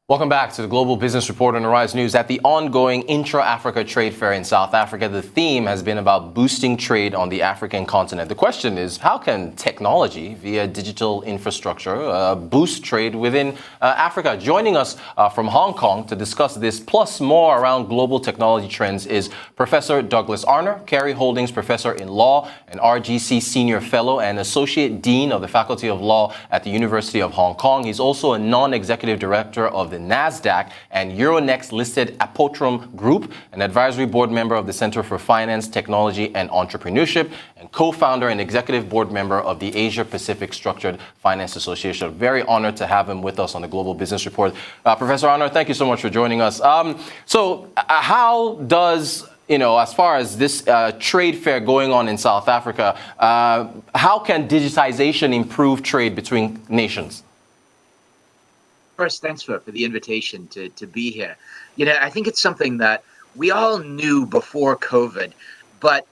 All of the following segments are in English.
Welcome back to the Global Business Report on Arise News. At the ongoing Intra-Africa Trade Fair in South Africa, the theme has been about boosting trade on the African continent. The question is, how can technology via digital infrastructure boost trade within Africa? Joining us from Hong Kong to discuss this plus more around global technology trends is Professor Douglas Arner, Kerry Holdings Professor in Law, an RGC Senior Fellow and Associate Dean of the Faculty of Law at the University of Hong Kong. He's also a non-executive director of the NASDAQ and Euronext listed Apotrum Group, an advisory board member of the Center for Finance, Technology and Entrepreneurship, and co-founder and executive board member of the Asia Pacific Structured Finance Association. Very honored to have him with us on the Global Business Report. Professor Arner, thank you so much for joining us. How does, as far as this trade fair going on in South Africa, how can digitization improve trade between nations? First, thanks for the invitation to be here. I think it's something that we all knew before COVID, but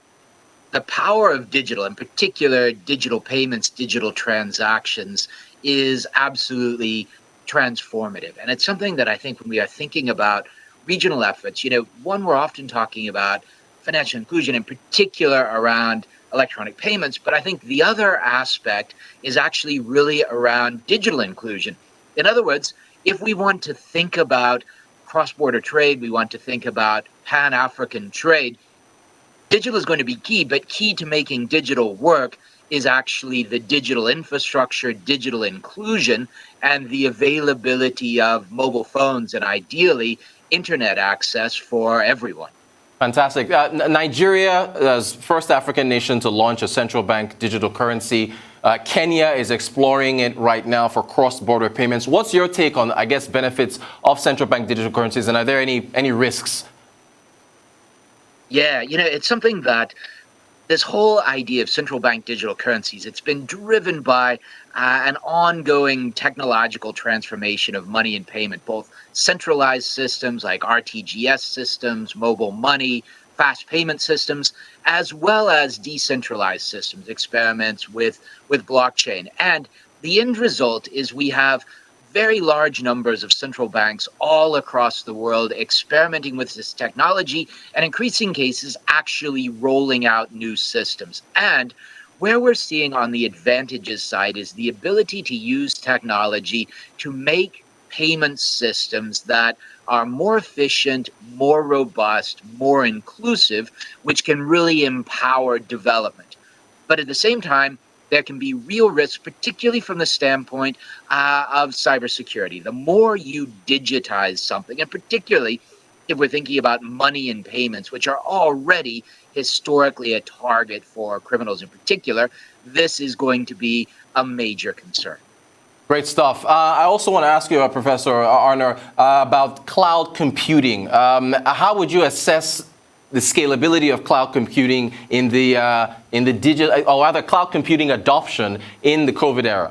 the power of digital, in particular digital payments, digital transactions, is absolutely transformative. And it's something that I think when we are thinking about regional efforts, one, we're often talking about financial inclusion, in particular around electronic payments, but I think the other aspect is actually really around digital inclusion. In other words, if we want to think about cross-border trade, we want to think about Pan-African trade, digital is going to be key, but key to making digital work is actually the digital infrastructure, digital inclusion, and the availability of mobile phones and ideally internet access for everyone. Fantastic. Nigeria is the first African nation to launch a central bank digital currency. Kenya is exploring it right now for cross-border payments. What's your take on, benefits of central bank digital currencies, and are there any risks? Yeah, it's something that this whole idea of central bank digital currencies, it's been driven by an ongoing technological transformation of money and payment, both centralized systems like RTGS systems, mobile money, fast payment systems, as well as decentralized systems, experiments with blockchain. And the end result is we have very large numbers of central banks all across the world experimenting with this technology and, in increasing cases, actually rolling out new systems. And where we're seeing on the advantages side is the ability to use technology to make payment systems that are more efficient, more robust, more inclusive, which can really empower development. But at the same time, there can be real risks, particularly from the standpoint of cybersecurity. The more you digitize something, and particularly if we're thinking about money and payments, which are already historically a target for criminals in particular, this is going to be a major concern. Great stuff. I also want to ask you, Professor Arner, about cloud computing. How would you assess the scalability of cloud computing in the digital, or rather cloud computing adoption in the COVID era?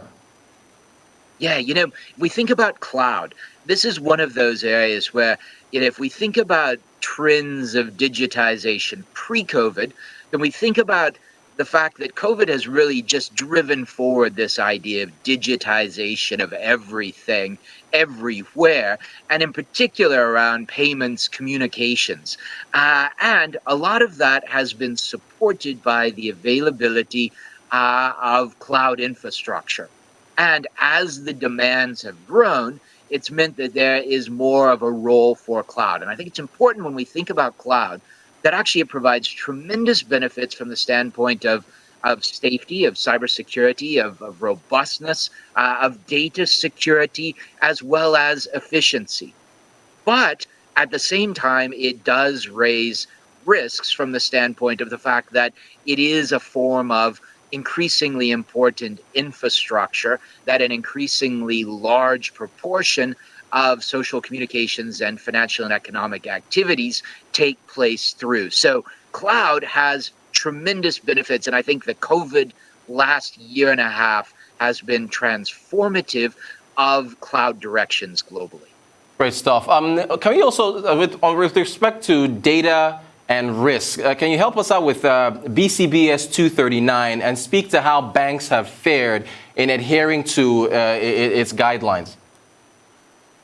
Yeah, we think about cloud. This is one of those areas where, if we think about trends of digitization pre-COVID, then we think about the fact that COVID has really just driven forward this idea of digitization of everything, everywhere, and in particular around payments, communications. And a lot of that has been supported by the availability of cloud infrastructure. And as the demands have grown, it's meant that there is more of a role for cloud. And I think it's important when we think about cloud that actually it provides tremendous benefits from the standpoint of safety, of cybersecurity, of robustness, of data security, as well as efficiency. But at the same time, it does raise risks from the standpoint of the fact that it is a form of increasingly important infrastructure that an increasingly large proportion of social communications and financial and economic activities take place through. So cloud has tremendous benefits, and I think the COVID last year and a half has been transformative of cloud directions globally. Great stuff. Can we also, with respect to data and risk, can you help us out with BCBS 239 and speak to how banks have fared in adhering to its guidelines?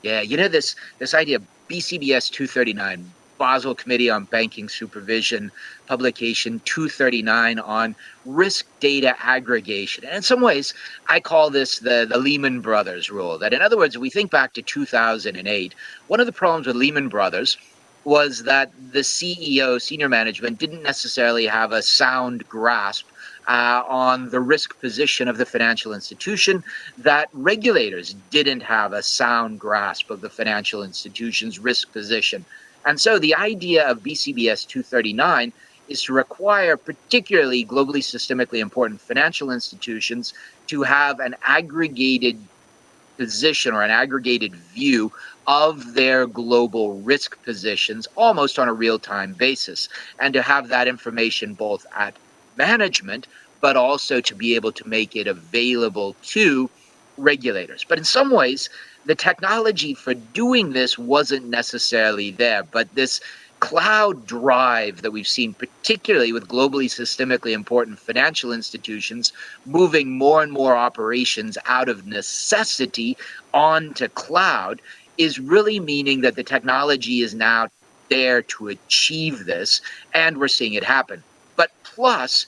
Yeah, this idea of BCBS 239, Basel Committee on Banking Supervision, publication 239 on risk data aggregation. And in some ways, I call this the Lehman Brothers rule. That, in other words, if we think back to 2008, one of the problems with Lehman Brothers was that the CEO, senior management, didn't necessarily have a sound grasp on the risk position of the financial institution, that regulators didn't have a sound grasp of the financial institution's risk position. And so the idea of BCBS 239 is to require particularly globally systemically important financial institutions to have an aggregated position or an aggregated view of their global risk positions almost on a real-time basis, and to have that information both at management but also to be able to make it available to regulators. But in some ways, the technology for doing this wasn't necessarily there, but this cloud drive that we've seen, particularly with globally systemically important financial institutions, moving more and more operations out of necessity onto cloud, is really meaning that the technology is now there to achieve this, and we're seeing it happen. But plus,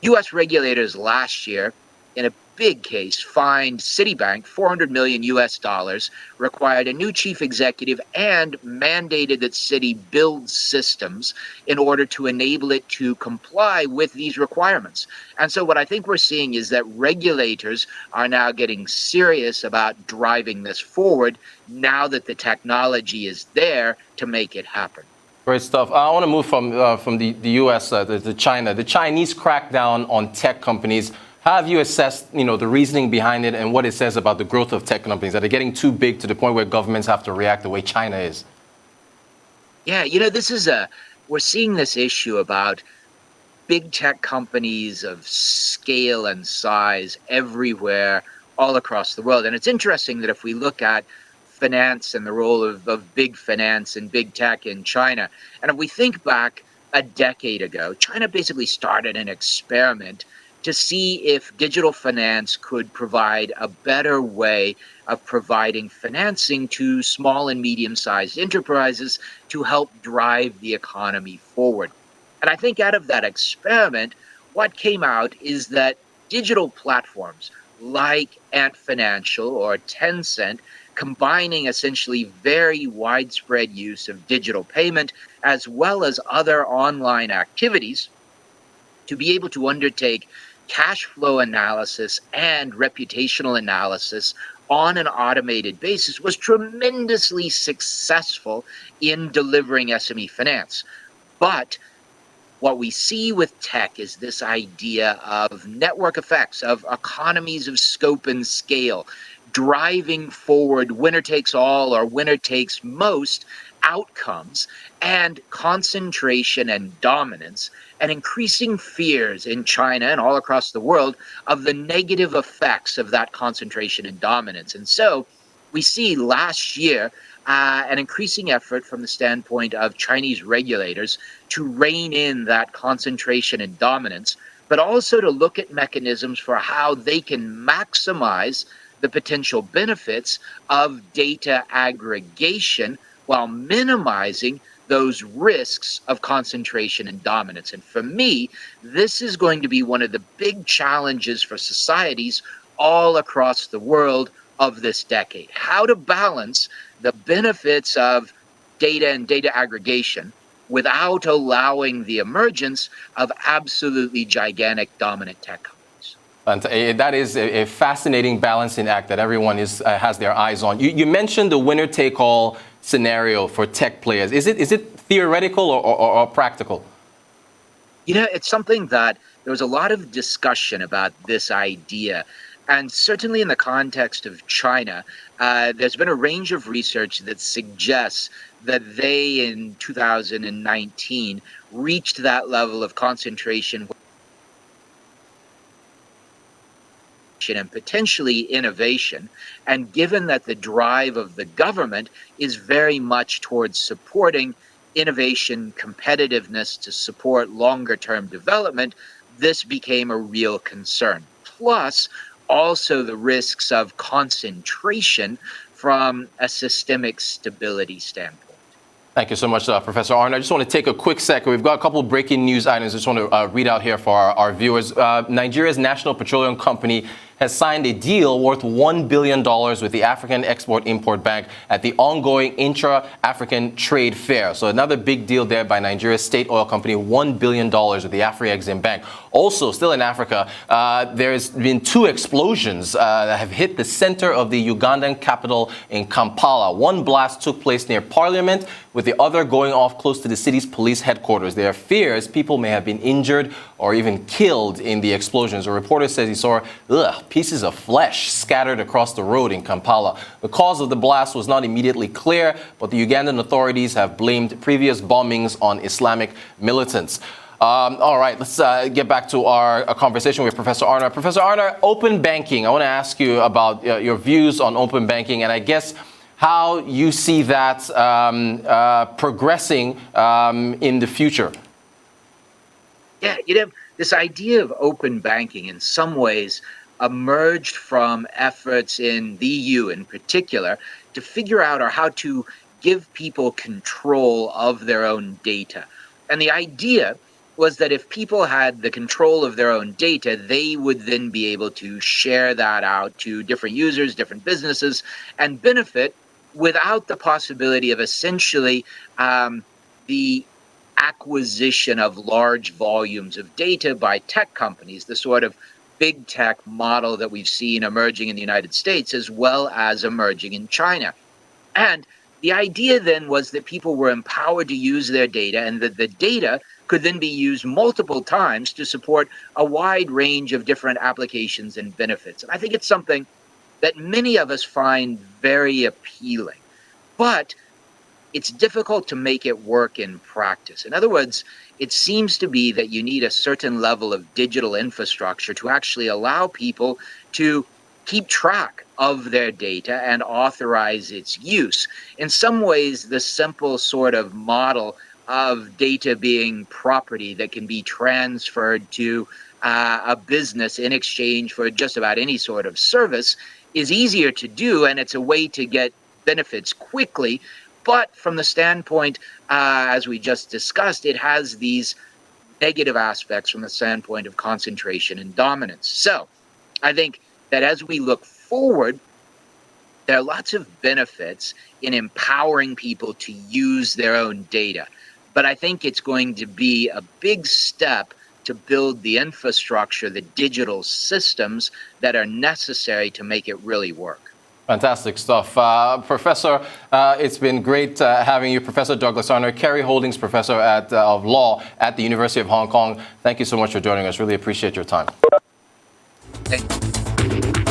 US regulators last year, in a big case, fined Citibank 400 million US dollars, required a new chief executive, and mandated that Citi build systems in order to enable it to comply with these requirements. And so what I think we're seeing is that regulators are now getting serious about driving this forward now that the technology is there to make it happen. Great stuff. I want to move from the U.S. To China. The Chinese crackdown on tech companies. How have you assessed, the reasoning behind it and what it says about the growth of tech companies? That are getting too big to the point where governments have to react the way China is? Yeah, we're seeing this issue about big tech companies of scale and size everywhere, all across the world. And it's interesting that if we look at finance and the role of big finance and big tech in China, and if we think back a decade ago, China basically started an experiment to see if digital finance could provide a better way of providing financing to small and medium-sized enterprises to help drive the economy forward. And I think out of that experiment, what came out is that digital platforms like Ant Financial or Tencent, combining essentially very widespread use of digital payment as well as other online activities, to be able to undertake cash flow analysis and reputational analysis on an automated basis, was tremendously successful in delivering SME finance. But what we see with tech is this idea of network effects, of economies of scope and scale, driving forward winner takes all or winner takes most outcomes, and concentration and dominance, and increasing fears in China and all across the world of the negative effects of that concentration and dominance. And so we see last year an increasing effort from the standpoint of Chinese regulators to rein in that concentration and dominance, but also to look at mechanisms for how they can maximize the potential benefits of data aggregation while minimizing those risks of concentration and dominance. And for me, this is going to be one of the big challenges for societies all across the world of this decade. How to balance the benefits of data and data aggregation without allowing the emergence of absolutely gigantic dominant tech companies. And that is a fascinating balancing act that everyone has their eyes on. You mentioned the winner-take-all scenario for tech players. Is it theoretical or practical? It's something that there was a lot of discussion about this idea. And certainly in the context of China, there's been a range of research that suggests that they, in 2019, reached that level of concentration and potentially innovation. And given that the drive of the government is very much towards supporting innovation, competitiveness to support longer term development, this became a real concern. Plus, also the risks of concentration from a systemic stability standpoint. Thank you so much, Professor Arner. I just want to take a quick second. We've got a couple of breaking news items I just want to read out here for our viewers. Nigeria's National Petroleum Company has signed a deal worth $1 billion with the African Export-Import Bank at the ongoing Intra-African Trade Fair. So another big deal there by Nigeria's state oil company, $1 billion with the Afrexim Bank. Also, still in Africa, there's been two explosions that have hit the center of the Ugandan capital in Kampala. One blast took place near Parliament, with the other going off close to the city's police headquarters. There are fears people may have been injured or even killed in the explosions. A reporter says he saw pieces of flesh scattered across the road in Kampala. The cause of the blast was not immediately clear, but the Ugandan authorities have blamed previous bombings on Islamic militants. All right, let's get back to our conversation with Professor Arner. Professor Arner, open banking. I want to ask you about your views on open banking, and I guess how you see that progressing in the future. Yeah, this idea of open banking in some ways emerged from efforts in the EU in particular to figure out how to give people control of their own data. And the idea was that if people had the control of their own data, they would then be able to share that out to different users, different businesses, and benefit without the possibility of essentially the acquisition of large volumes of data by tech companies, the sort of big tech model that we've seen emerging in the United States as well as emerging in China. And the idea then was that people were empowered to use their data, and that the data could then be used multiple times to support a wide range of different applications and benefits. And I think it's something that many of us find very appealing, but it's difficult to make it work in practice. In other words, it seems to be that you need a certain level of digital infrastructure to actually allow people to keep track of their data and authorize its use. In some ways, the simple sort of model of data being property that can be transferred to a business in exchange for just about any sort of service is easier to do, and it's a way to get benefits quickly. But from the standpoint, as we just discussed, it has these negative aspects from the standpoint of concentration and dominance. So I think that as we look forward, there are lots of benefits in empowering people to use their own data. But I think it's going to be a big step to build the infrastructure, the digital systems that are necessary to make it really work. Fantastic stuff. Professor, it's been great having you. Professor Douglas Arner, Kerry Holdings Professor of Law at the University of Hong Kong. Thank you so much for joining us. Really appreciate your time. Thank you.